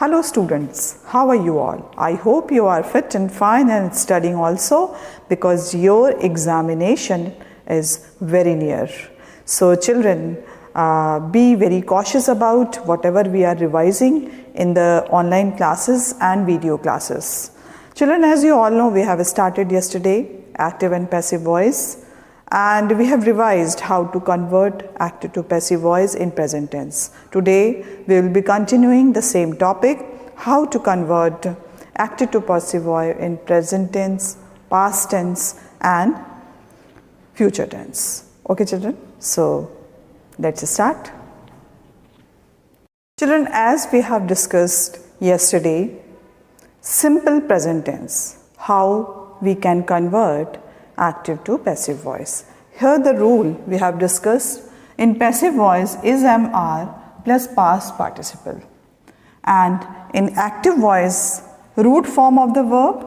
Hello students, how are you all? I hope you are fit and fine and studying also because your examination is very near. So children, be very cautious about whatever we are revising in the online classes and video classes. Children, as you all know, we have started yesterday active and passive voice, and we have revised how to convert active to passive voice in present tense. Today we will be continuing the same topic, how to convert active to passive voice in present tense, past tense and future tense. Okay children, so let's start. Children, as we have discussed yesterday, simple present tense, how we can convert active to passive voice. Here the rule we have discussed in passive voice is MR plus past participle, and in active voice root form of the verb,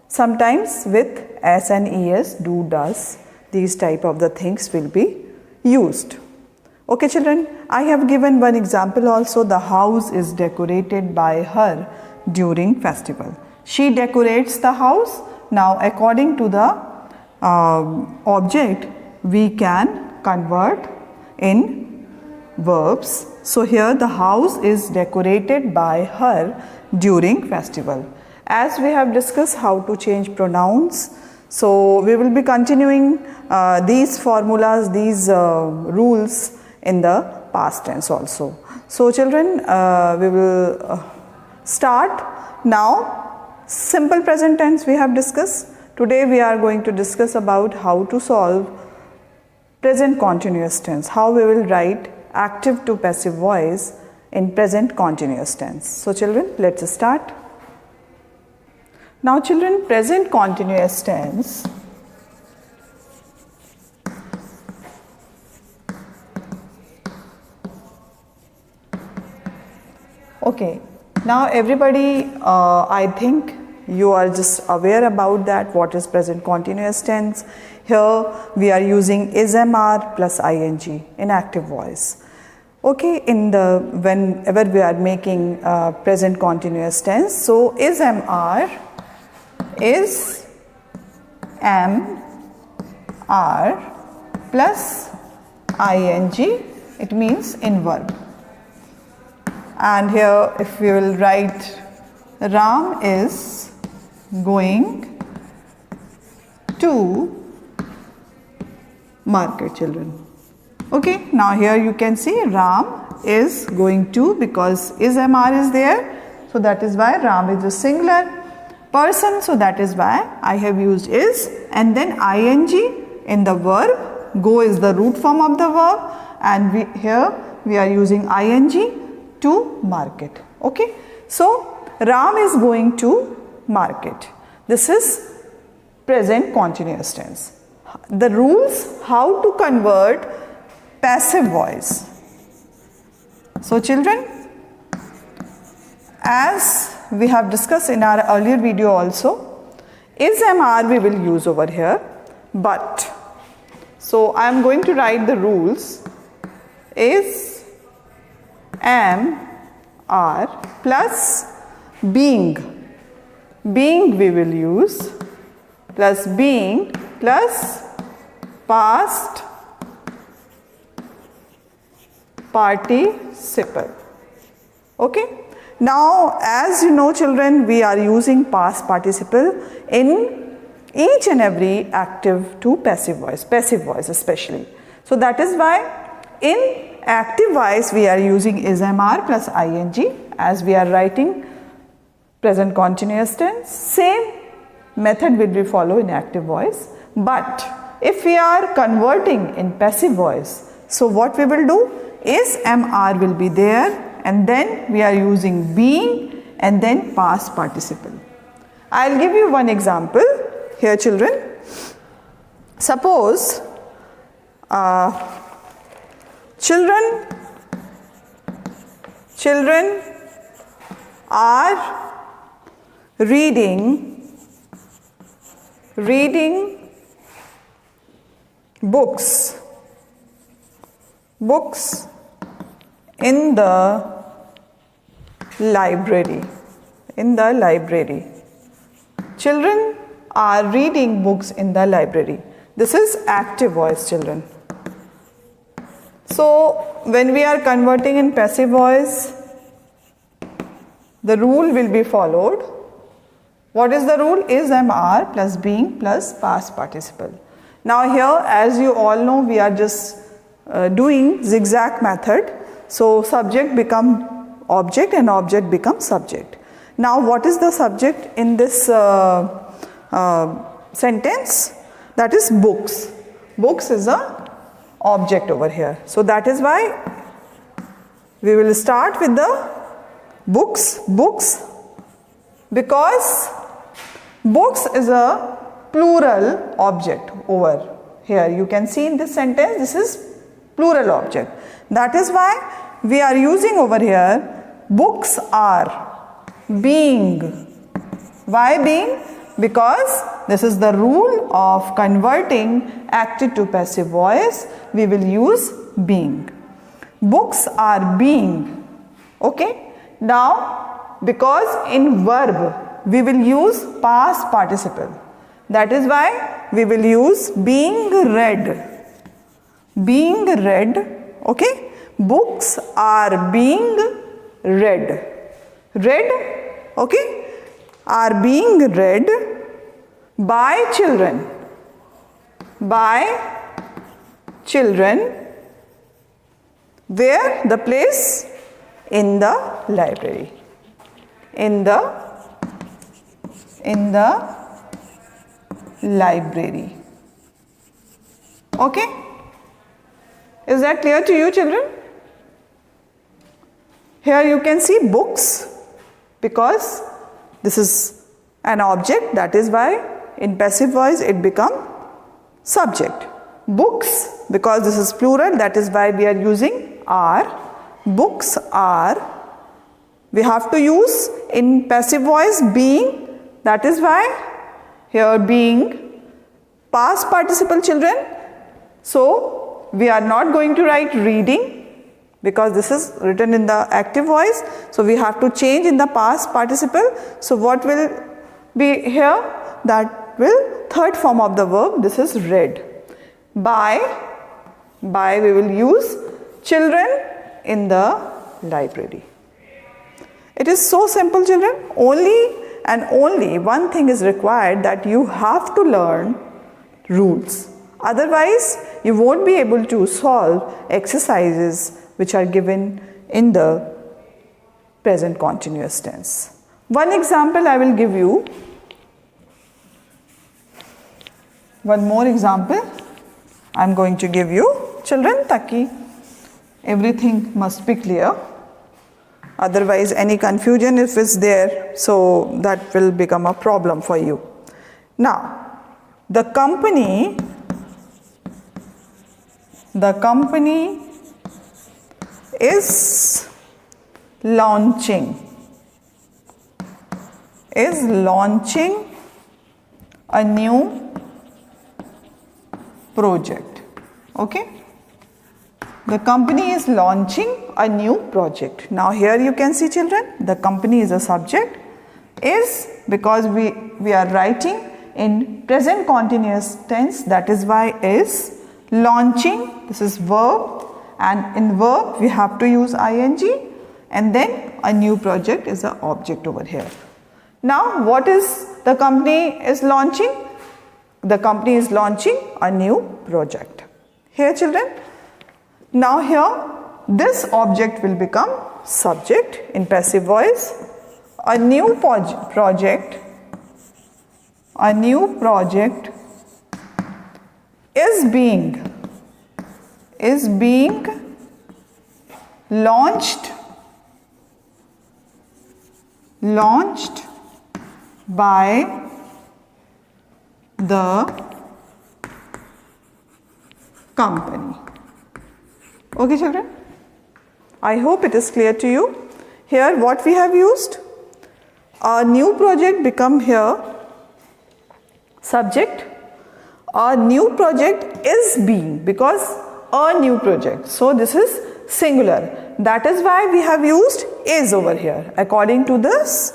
sometimes with S and ES, do, does, these type of the things will be used. Okay children, I have given one example also. The house is decorated by her during festival. She decorates the house. Now according to the object we can convert in verbs. So here the house is decorated by her during festival. As we have discussed how to change pronouns, so we will be continuing these formulas, these rules in the past tense also. So children, we will start now. Simple present tense we have discussed. Today we are going to discuss about how to solve present continuous tense, how we will write active to passive voice in present continuous tense. So children, let's start. Now children, present continuous tense okay, now everybody, I think you are just aware about that, what is present continuous tense. Here we are using is MR plus ing in active voice. Okay, in the whenever we are making present continuous tense, so is MR is MR plus ing, it means in verb. And here if we will write Ram is going to market, children. Okay, now here you can see Ram is going to, because is MR is there, so that is why Ram is a singular person, so that is why I have used is, and then ing in the verb. Go is the root form of the verb, and here we are using ing to market. Okay, so Ram is going to market. This is present continuous tense. The rules how to convert passive voice. So children, as we have discussed in our earlier video also, is MR we will use over here, but so I am going to write the rules. Is MR plus being we will use, plus being plus past participle. Okay, now as you know children, we are using past participle in each and every active to passive voice especially. So that is why in active voice we are using is MR plus ing as we are writing present continuous tense. Same method will be followed in active voice, but if we are converting in passive voice, so what we will do is MR will be there, and then we are using being and then past participle. I will give you one example here children. Suppose children are reading books in the library. In the library. Children are reading books in the library. This is active voice, children. So when we are converting in passive voice, the rule will be followed. What is the rule? Is am are plus being plus past participle. Now here, as you all know, we are just doing zigzag method. So subject become object and object becomes subject. Now what is the subject in this sentence? That is books. Books is a object over here. So that is why we will start with the books, because books is a plural object over here. You can see in this sentence, this is plural object. That is why we are using over here books are being. Why being? Because this is the rule of converting active to passive voice. We will use being. Books are being. Okay. Now, because in verb we will use past participle. That is why we will use being read. Being read. Okay. Books are being read. Read. Okay. Are being read by children. By children. Where? The place? In the library. In the library. Okay? Is that clear to you, children? Here you can see books, because this is an object, that is why in passive voice it become subject. Books, because this is plural, that is why we are using are. Books are. We have to use in passive voice being, that is why here being past participle, children. So we are not going to write reading, because this is written in the active voice. So we have to change in the past participle. So what will be here? That will third form of the verb. This is read. By we will use children in the library. It is so simple, children. Only and only one thing is required, that you have to learn rules. Otherwise, you won't be able to solve exercises which are given in the present continuous tense. One example I will give you. One more example I am going to give you, children, taki everything must be clear. Otherwise, any confusion if it's there, so that will become a problem for you. Now, the company is launching a new project. Okay. The company is launching a new project. Now here you can see, children, the company is a subject. Is, because we are writing in present continuous tense, that is why is. Launching, this is verb, and in verb we have to use ing, and then a new project is the object over here. Now what is the company is launching? The company is launching a new project. Here, children. Now here this object will become subject in passive voice. A new project is being launched by the company. Okay, children? I hope it is clear to you. Here what we have used? A new project become here subject. A new project is being, because a new project. So this is singular. That is why we have used is over here according to this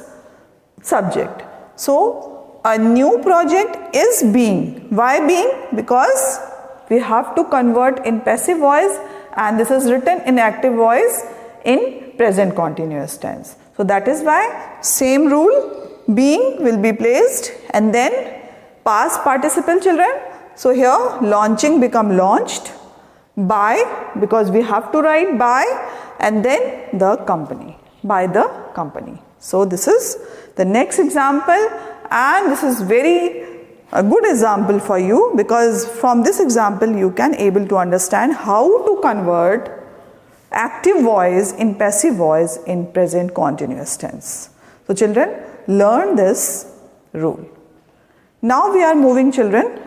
subject. So a new project is being. Why being? Because we have to convert in passive voice, and this is written in active voice in present continuous tense. So that is why same rule, being will be placed and then past participle, children. So here launching become launched, by, because we have to write by, and then the company, by the company. So this is the next example, and this is a good example for you, because from this example you can able to understand how to convert active voice in passive voice in present continuous tense. So children, learn this rule. Now we are moving, children,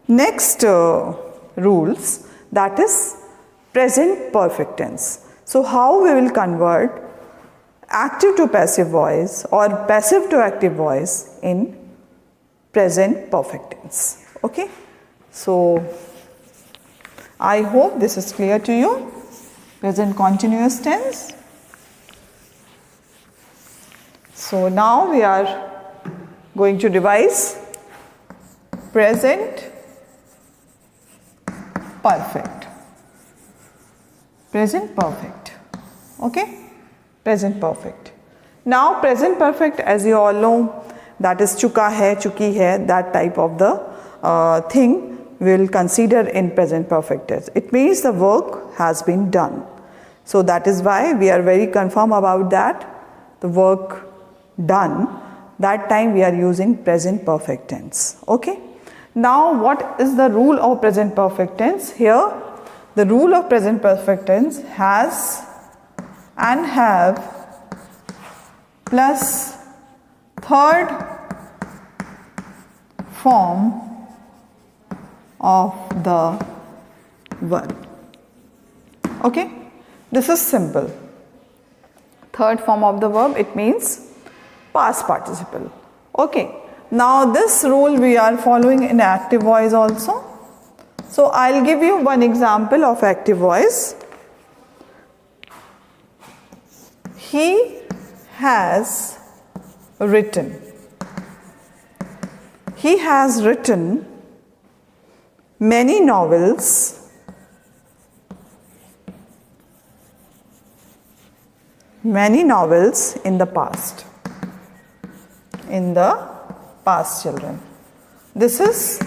next rules, that is present perfect tense. So how we will convert active to passive voice or passive to active voice in present perfect tense. Okay, so I hope this is clear to you. Present continuous tense. So now we are going to revise present perfect. Present perfect. Okay, present perfect. Now present perfect, as you all know, that is chuka hai, chuki hai, that type of the thing we will consider in present perfect tense. It means the work has been done. So that is why we are very confirm about that, the work done. That time we are using present perfect tense. Okay. Now what is the rule of present perfect tense? Here the rule of present perfect tense has and have plus third form of the verb. Okay, this is simple. Third form of the verb, it means past participle. Okay, now this rule we are following in active voice also. So I'll give you one example of active voice. He has written. He has written many novels, in the past. In the past, children. This is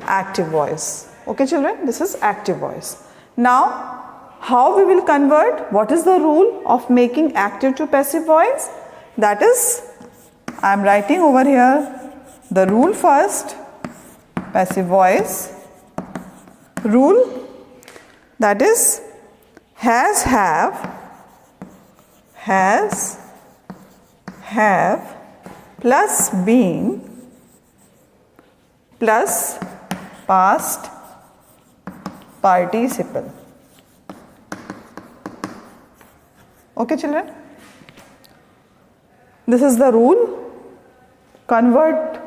active voice. Okay, children, this is active voice. Now, how we will convert? What is the rule of making active to passive voice? That is, I am writing over here the rule first, passive voice. Rule, that is has, have plus been plus past participle. Okay, children, this is the rule. Convert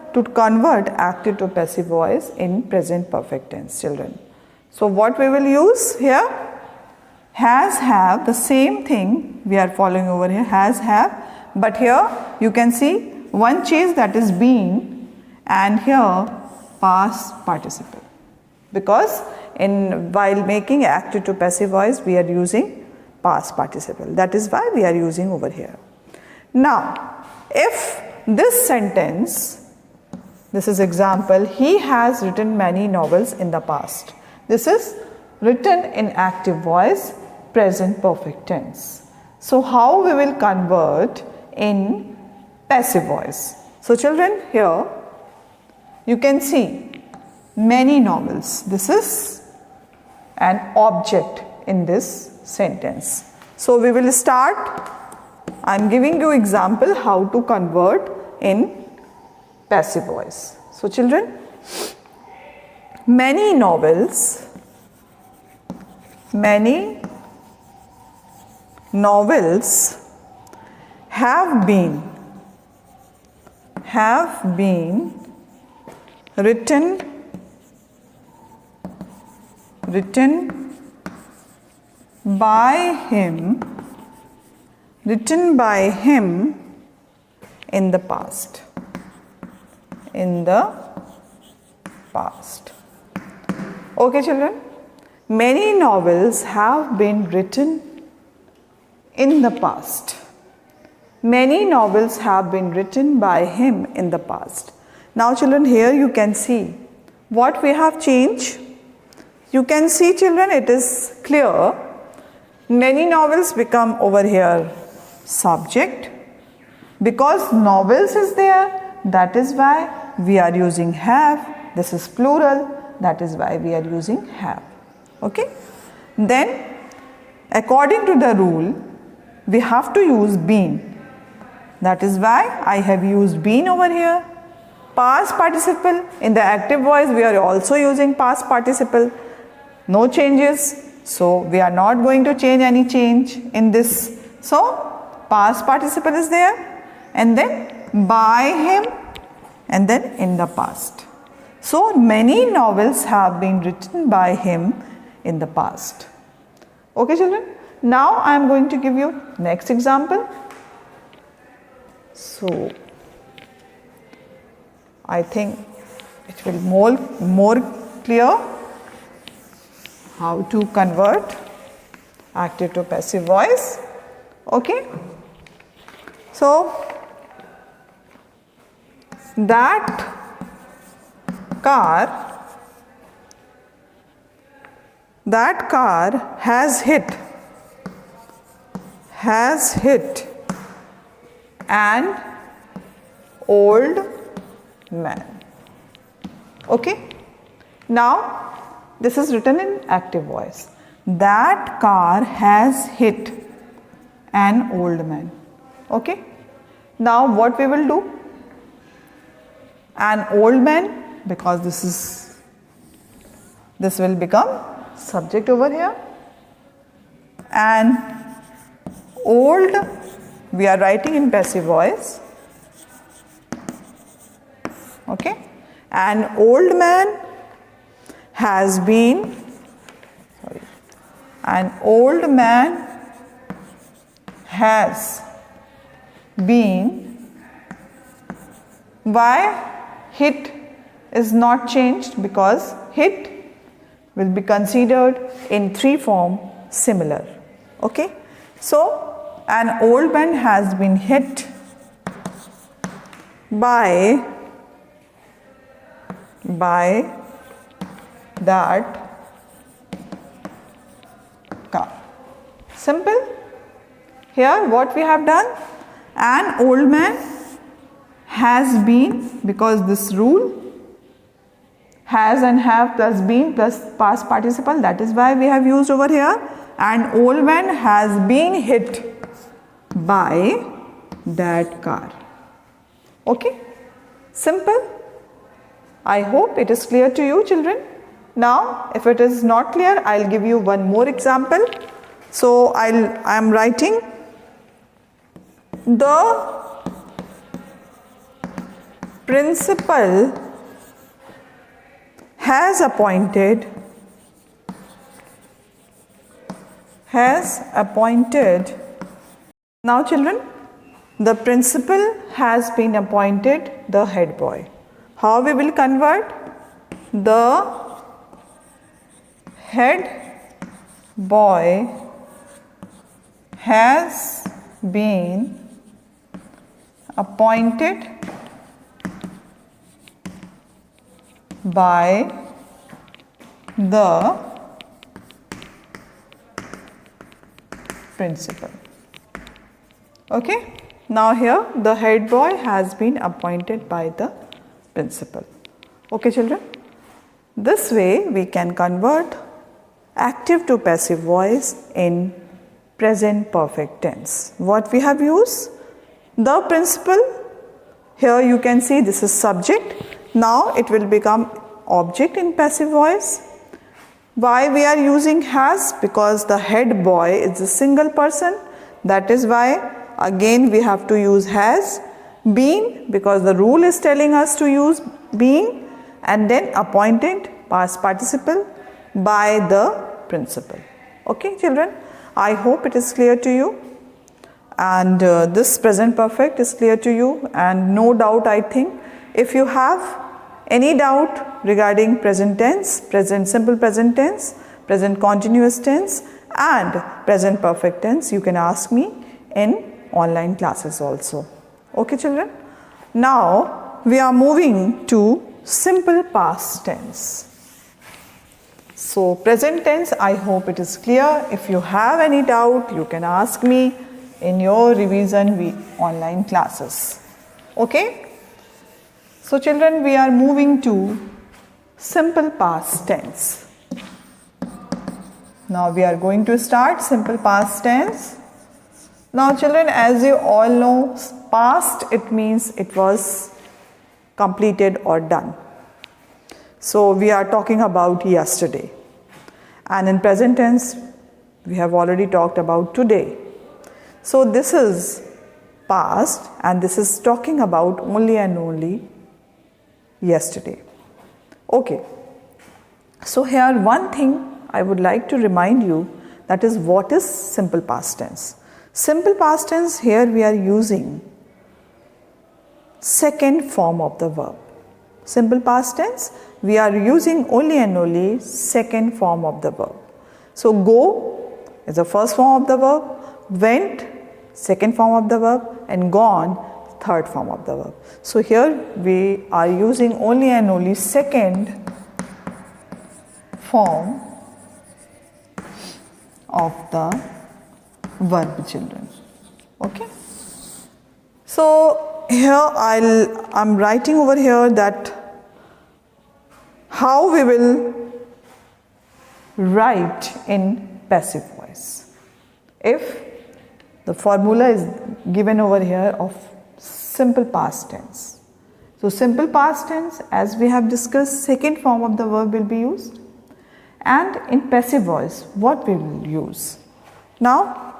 active to passive voice in present perfect tense, children. So what we will use here? Has, have, the same thing we are following over here, has, have, but here you can see one change, that is been, and here past participle, because while making active to passive voice we are using past participle. That is why we are using over here. Now if this sentence, this is example, he has written many novels in the past. This is written in active voice, present perfect tense. So how we will convert in passive voice? So children, here you can see many novels. This is an object in this sentence. So we will start. I am giving you example how to convert in passive voice. So children, many novels have been written by him written by him in the past. In the past. Okay, children. Many novels have been written in the past. Many novels have been written by him in the past. Now, children, here you can see what we have changed. You can see, children, it is clear. Many novels become over here subject. Because novels is there, that is why we are using have. This is plural, that is why we are using have. Okay? Then, according to the rule, we have to use been. That is why I have used been over here. Past participle, in the active voice we are also using past participle. No changes. So, we are not going to change any change in this. So, past participle is there and then by him and then in the past. So, many novels have been written by him in the past. Okay, children. Now, I am going to give you next example. So, I think it will more clear how to convert active to passive voice. Okay. So, that car has hit an old man. Okay. Now, this is written in active voice. That car has hit an old man. Okay. Now, what we will do? An old man, because this will become subject over here. An old, we are writing in passive voice. Okay. An old man has been, an old man has been, why hit is not changed? Because hit will be considered in three form similar. Okay. So, an old man has been hit by that car. Simple. Here what we have done, an old man has been, because this rule has and have plus been plus past participle, that is why we have used over here. An old man has been hit by that car. Okay. Simple. I hope it is clear to you, children. Now, if it is not clear, I will give you one more example. So, I am writing the principal has appointed now, children, the principal has been appointed the head boy. How we will convert? The head boy has been appointed by the principal. Okay. Now, here the head boy has been appointed by the principal. Okay, children. This way we can convert active to passive voice in present perfect tense. What we have used? The principal. Here you can see this is subject. Now it will become object in passive voice. Why we are using has? Because the head boy is a single person. That is why again we have to use has. Been, because the rule is telling us to use been, and then appointed past participle by the principal. Okay, children, I hope it is clear to you. And this present perfect is clear to you, and no doubt, I think. If you have any doubt regarding present tense, present simple present tense, present continuous tense and present perfect tense, you can ask me in online classes also. Okay children? Now we are moving to simple past tense. So present tense, I hope it is clear. If you have any doubt, you can ask me in your revision online classes. Okay? So children, we are moving to simple past tense. Now we are going to start simple past tense. Now children, as you all know, past, it means it was completed or done. So we are talking about yesterday. And in present tense, we have already talked about today. So this is past and this is talking about only and only yesterday. Okay. So here one thing I would like to remind you, that is what is simple past tense. Simple past tense, here we are using second form of the verb. Simple past tense, we are using only and only second form of the verb. So go is the first form of the verb, went second form of the verb, and gone third form of the verb. So here we are using only and only second form of the verb, children. Okay. So here I'm writing over here that how we will write in passive voice. If the formula is given over here of simple past tense. So simple past tense, as we have discussed, second form of the verb will be used. And in passive voice, what we will use? Now,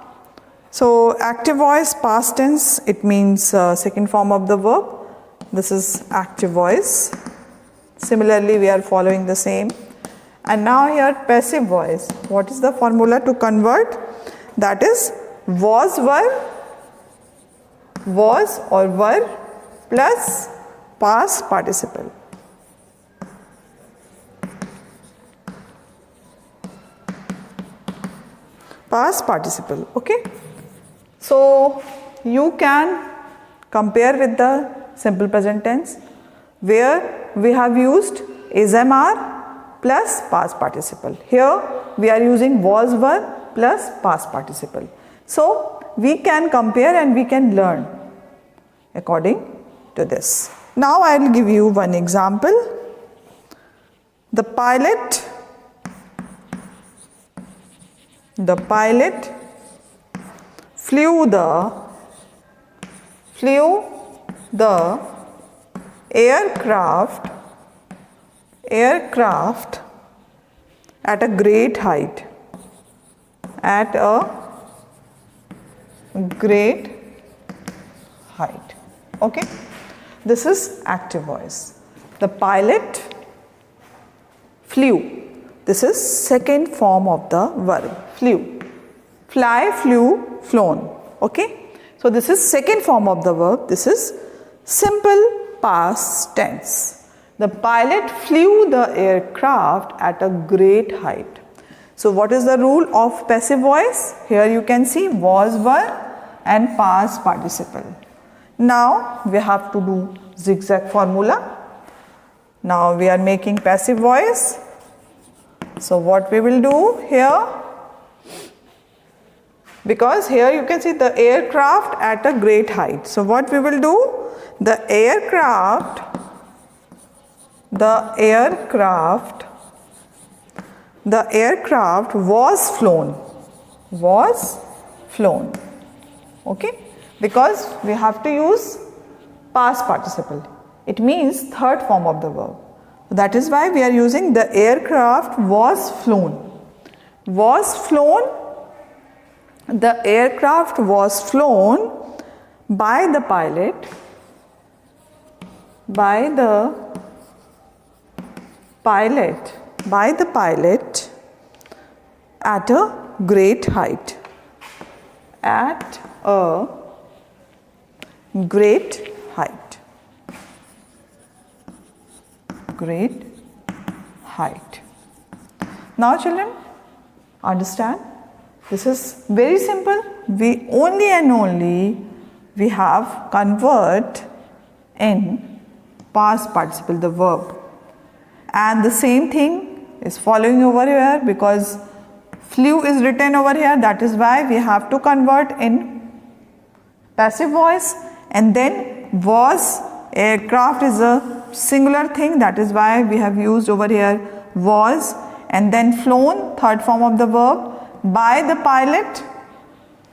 so active voice, past tense, it means second form of the verb. This is active voice. Similarly, we are following the same. And now here passive voice, what is the formula to convert? That is was or were plus past participle. Past participle, okay? So you can compare with the simple present tense where we have used is MR plus past participle. Here we are using was were plus past participle. So we can compare and we can learn according to this. Now I will give you one example. The pilot flew the aircraft at a great height. Okay, this is active voice. The pilot flew. This is second form of the verb, flew. Fly, flew, flown. Okay, so this is second form of the verb. This is simple past tense. The pilot flew the aircraft at a great height. So what is the rule of passive voice? Here you can see was, were and past participle. Now we have to do zigzag formula. Now we are making passive voice. So what we will do here, because here you can see the aircraft at a great height. So what we will do, the aircraft was flown. Okay, because we have to use past participle. It means third form of the verb. That is why we are using the aircraft was flown. The aircraft was flown by the pilot at a great height. a great height. Great height. Now children, understand, this is very simple. We only and only we have convert in past participle, the verb. And the same thing is following over here because flew is written over here, that is why we have to convert in passive voice. And then was, aircraft is a singular thing, that is why we have used over here was. And then flown, third form of the verb, by the pilot.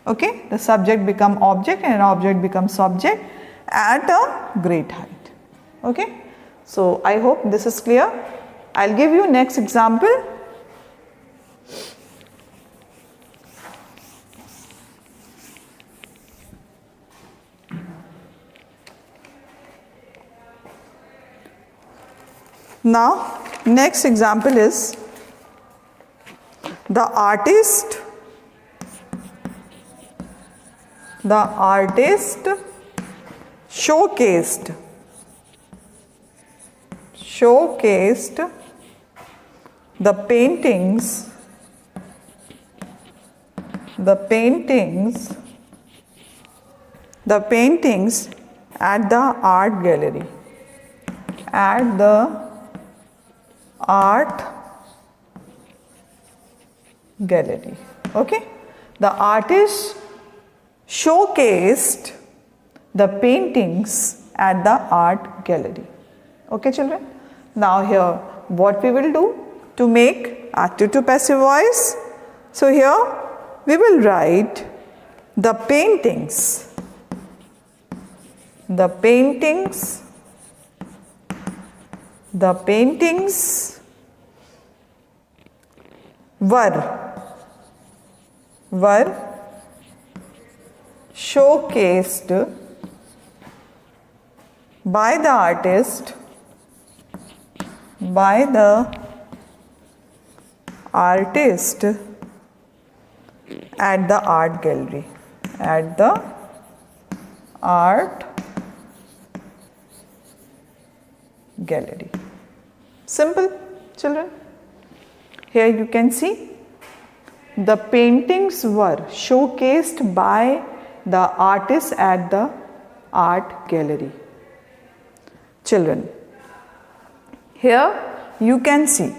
Okay, the subject become object and object becomes subject at a great height. Okay, so I hope this is clear. I'll give you next example. Now, next example is the artist showcased the paintings at the art gallery. Okay, the artist showcased the paintings at the art gallery. Okay children, now here what we will do to make active to passive voice. So here we will write the paintings were showcased by the artist at the art gallery. Simple children. Here you can see the paintings were showcased by the artist at the art gallery. Children, here you can see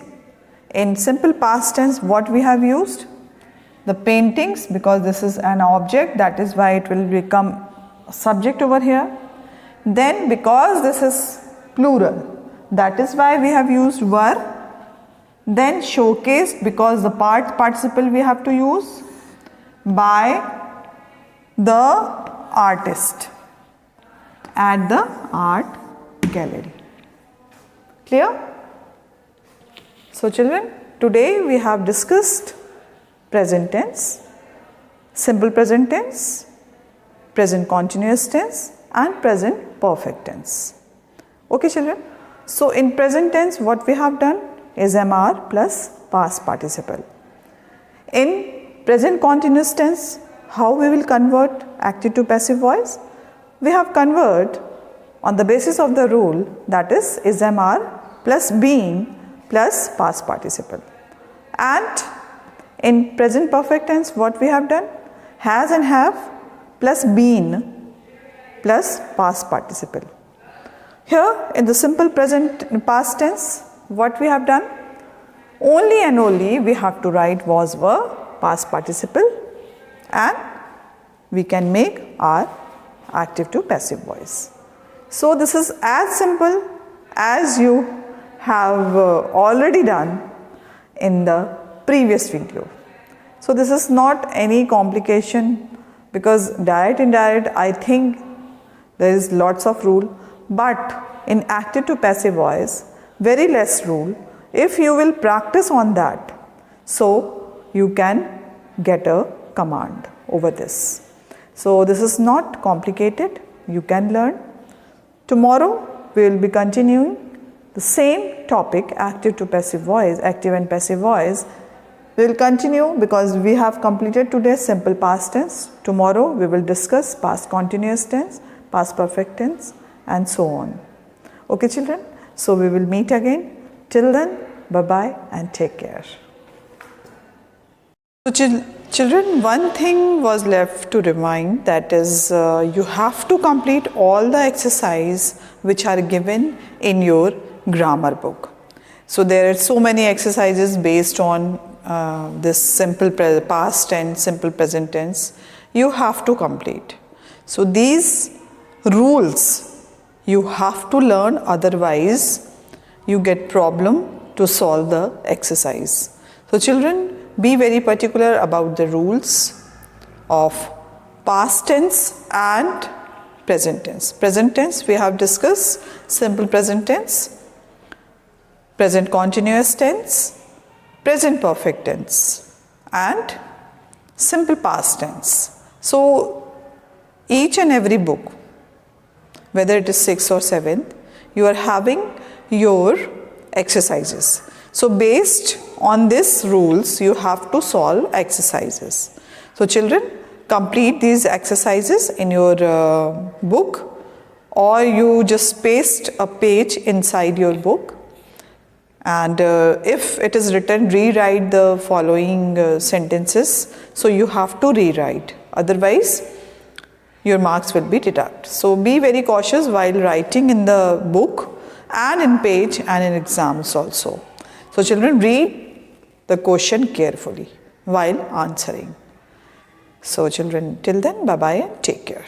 in simple past tense what we have used. The paintings, because this is an object, that is why it will become a subject over here. Then because this is plural, that is why we have used were. Then showcased, because the participle we have to use, by the artist at the art gallery. Clear? So children, today we have discussed present tense, simple present tense, present continuous tense and present perfect tense. Okay children, so in present tense what we have done is MR plus past participle. In present continuous tense, how we will convert active to passive voice? We have convert on the basis of the rule, that is MR plus being plus past participle. And in present perfect tense what we have done? Has and have plus been plus past participle. Here in the simple present past tense, what we have done? Only and only we have to write was, were, past participle, and we can make our active to passive voice. So this is as simple as you have already done in the previous video. So this is not any complication, because direct indirect I think there is lots of rule, but in active to passive voice very less rule. If you will practice on that, so you can get a command over this. So this is not complicated, you can learn. Tomorrow we will be continuing the same topic, active to passive voice, active and passive voice, We will continue because we have completed today's simple past tense. Tomorrow we will discuss past continuous tense, past perfect tense and so on. Okay children, so we will meet again. Till then, bye-bye and take care. So children, one thing was left to remind, that is you have to complete all the exercise which are given in your grammar book. So there are so many exercises based on this simple past tense, simple present tense. You have to complete. So these rules you have to learn, otherwise you get problem to solve the exercise. So children, be very particular about the rules of past tense and present tense. Present tense we have discussed simple present tense, present continuous tense, present perfect tense and simple past tense. So each and every book, whether it is 6th or 7th, you are having your exercises. So based on these rules, you have to solve exercises. So children, complete these exercises in your book, or you just paste a page inside your book, and if it is written, rewrite the following sentences. So you have to rewrite, otherwise your marks will be deducted. So be very cautious while writing in the book and in page and in exams also. So children, read the question carefully while answering. So children, till then, bye-bye and take care.